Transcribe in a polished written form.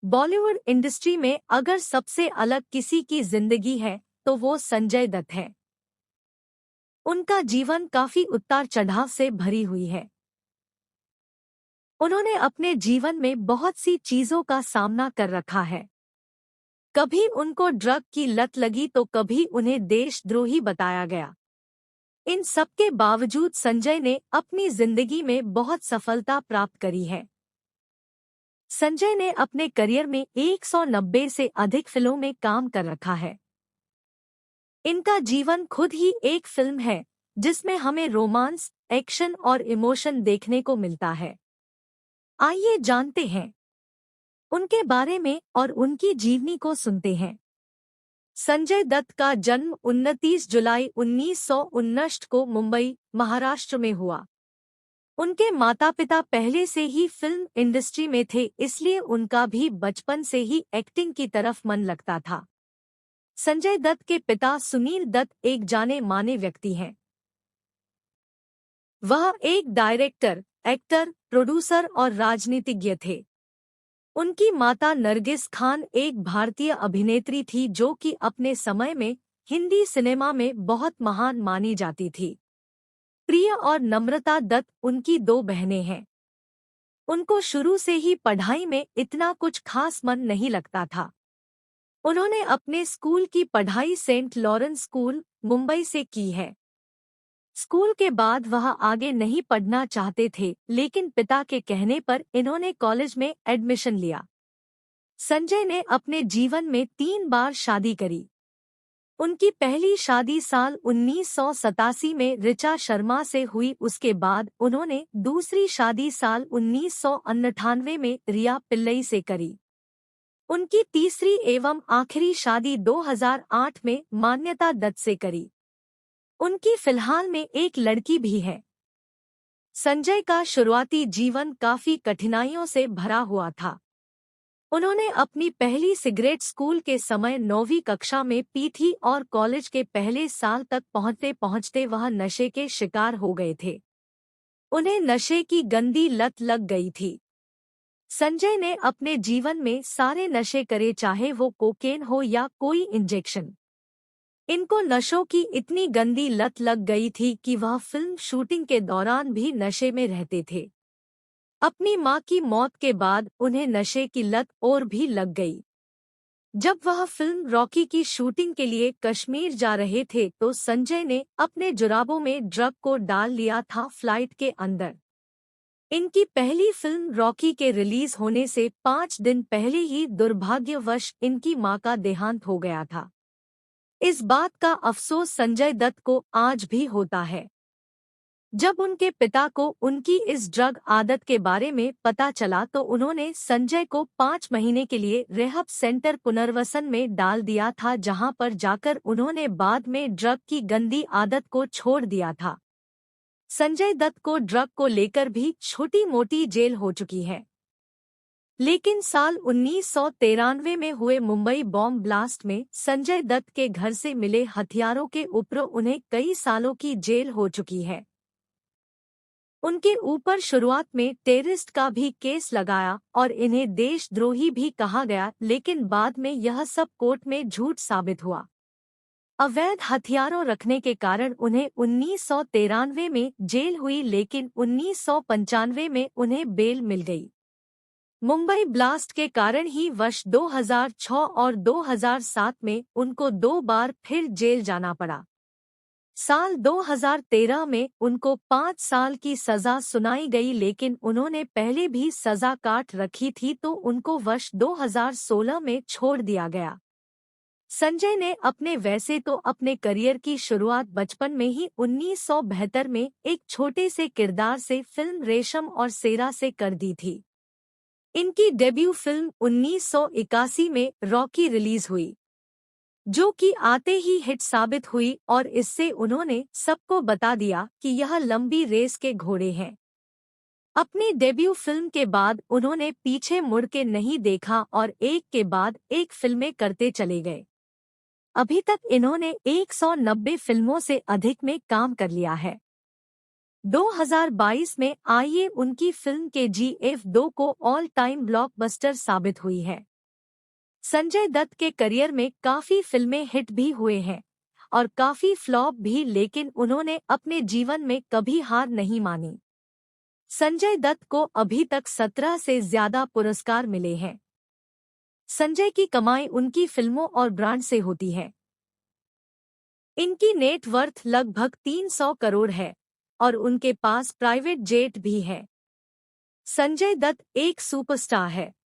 Bollywood industry में अगर सबसे अलग किसी की जिंदगी है तो वो संजय दत्त है। उनका जीवन काफी उतार चढ़ाव से भरी हुई है। उन्होंने अपने जीवन में बहुत सी चीजों का सामना कर रखा है। कभी उनको ड्रग की लत लगी तो कभी उन्हें देशद्रोही बताया गया। इन सब के बावजूद संजय ने अपनी जिंदगी में बहुत सफलता प्राप्त करी है। संजय ने अपने करियर में 190 से अधिक फिल्मों में काम कर रखा है। इनका जीवन खुद ही एक फिल्म है जिसमें हमें रोमांस, एक्शन और इमोशन देखने को मिलता है। आइए जानते हैं उनके बारे में और उनकी जीवनी को सुनते हैं। संजय दत्त का जन्म 29 जुलाई 1959 को मुंबई, महाराष्ट्र में हुआ। उनके माता-पिता पहले से ही फिल्म इंडस्ट्री में थे, इसलिए उनका भी बचपन से ही एक्टिंग की तरफ मन लगता था। संजय दत्त के पिता सुनील दत्त एक जाने माने व्यक्ति हैं। वह एक डायरेक्टर, एक्टर, प्रोड्यूसर और राजनीतिज्ञ थे। उनकी माता नरगिस खान एक भारतीय अभिनेत्री थी जो कि अपने समय में हिंदी सिनेमा में बहुत महान मानी जाती थी। प्रिय और नम्रता दत्त उनकी दो बहनें हैं। उनको शुरू से ही पढ़ाई में इतना कुछ खास मन नहीं लगता था। उन्होंने अपने स्कूल की पढ़ाई सेंट लॉरेंस स्कूल, मुंबई से की है। स्कूल के बाद वह आगे नहीं पढ़ना चाहते थे, लेकिन पिता के कहने पर इन्होंने कॉलेज में एडमिशन लिया। संजय ने अपने जीवन में 3 बार शादी करी। उनकी पहली शादी साल 1987 में ऋचा शर्मा से हुई। उसके बाद उन्होंने दूसरी शादी साल 1998 में रिया पिल्लई से करी। उनकी तीसरी एवं आखिरी शादी 2008 में मान्यता दत्त से करी। उनकी फिलहाल में एक लड़की भी है। संजय का शुरुआती जीवन काफी कठिनाइयों से भरा हुआ था। उन्होंने अपनी पहली सिगरेट स्कूल के समय 9वीं कक्षा में पी थी और कॉलेज के पहले साल तक पहुंचते पहुंचते वह नशे के शिकार हो गए थे। उन्हें नशे की गंदी लत लग गई थी। संजय ने अपने जीवन में सारे नशे करे, चाहे वो कोकेन हो या कोई इंजेक्शन। इनको नशों की इतनी गंदी लत लग गई थी कि वह फिल्म शूटिंग के दौरान भी नशे में रहते थे। अपनी मां की मौत के बाद उन्हें नशे की लत और भी लग गई। जब वह फिल्म रॉकी की शूटिंग के लिए कश्मीर जा रहे थे तो संजय ने अपने जुराबों में ड्रग को डाल लिया था फ्लाइट के अंदर। इनकी पहली फिल्म रॉकी के रिलीज होने से 5 दिन पहले ही दुर्भाग्यवश इनकी मां का देहांत हो गया था। इस बात का अफसोस संजय दत्त को आज भी होता है। जब उनके पिता को उनकी इस ड्रग आदत के बारे में पता चला तो उन्होंने संजय को 5 महीने के लिए रिहब सेंटर पुनर्वसन में डाल दिया था, जहां पर जाकर उन्होंने बाद में ड्रग की गंदी आदत को छोड़ दिया था। संजय दत्त को ड्रग को लेकर भी छोटी मोटी जेल हो चुकी है, लेकिन साल 1993 में हुए मुंबई बॉम्ब ब्लास्ट में संजय दत्त के घर से मिले हथियारों के ऊपर उन्हें कई सालों की जेल हो चुकी है। उनके ऊपर शुरुआत में टेररिस्ट का भी केस लगाया और इन्हें देशद्रोही भी कहा गया, लेकिन बाद में यह सब कोर्ट में झूठ साबित हुआ। अवैध हथियारों रखने के कारण उन्हें 1993 में जेल हुई, लेकिन 1995 में उन्हें बेल मिल गई। मुंबई ब्लास्ट के कारण ही वर्ष 2006 और 2007 में उनको 2 बार फिर जेल जाना पड़ा। साल 2013 में उनको 5 साल की सजा सुनाई गई, लेकिन उन्होंने पहले भी सजा काट रखी थी तो उनको वर्ष 2016 में छोड़ दिया गया। संजय ने वैसे तो अपने करियर की शुरुआत बचपन में ही 1972 में एक छोटे से किरदार से फिल्म रेशम और सेरा से कर दी थी। इनकी डेब्यू फिल्म 1981 में रॉकी रिलीज हुई, जो कि आते ही हिट साबित हुई और इससे उन्होंने सबको बता दिया कि यह लंबी रेस के घोड़े हैं। अपनी डेब्यू फिल्म के बाद उन्होंने पीछे मुड़ के नहीं देखा और एक के बाद एक फिल्में करते चले गए। अभी तक इन्होंने 190 फिल्मों से अधिक में काम कर लिया है। 2022 में आई उनकी फिल्म KGF 2 को ऑल टाइम ब्लॉकबस्टर साबित हुई है। संजय दत्त के करियर में काफी फिल्में हिट भी हुए हैं और काफी फ्लॉप भी, लेकिन उन्होंने अपने जीवन में कभी हार नहीं मानी। संजय दत्त को अभी तक 17 से ज्यादा पुरस्कार मिले हैं। संजय की कमाई उनकी फिल्मों और ब्रांड से होती है। इनकी नेट वर्थ लगभग 300 करोड़ है और उनके पास प्राइवेट जेट भी है। संजय दत्त एक सुपरस्टार है।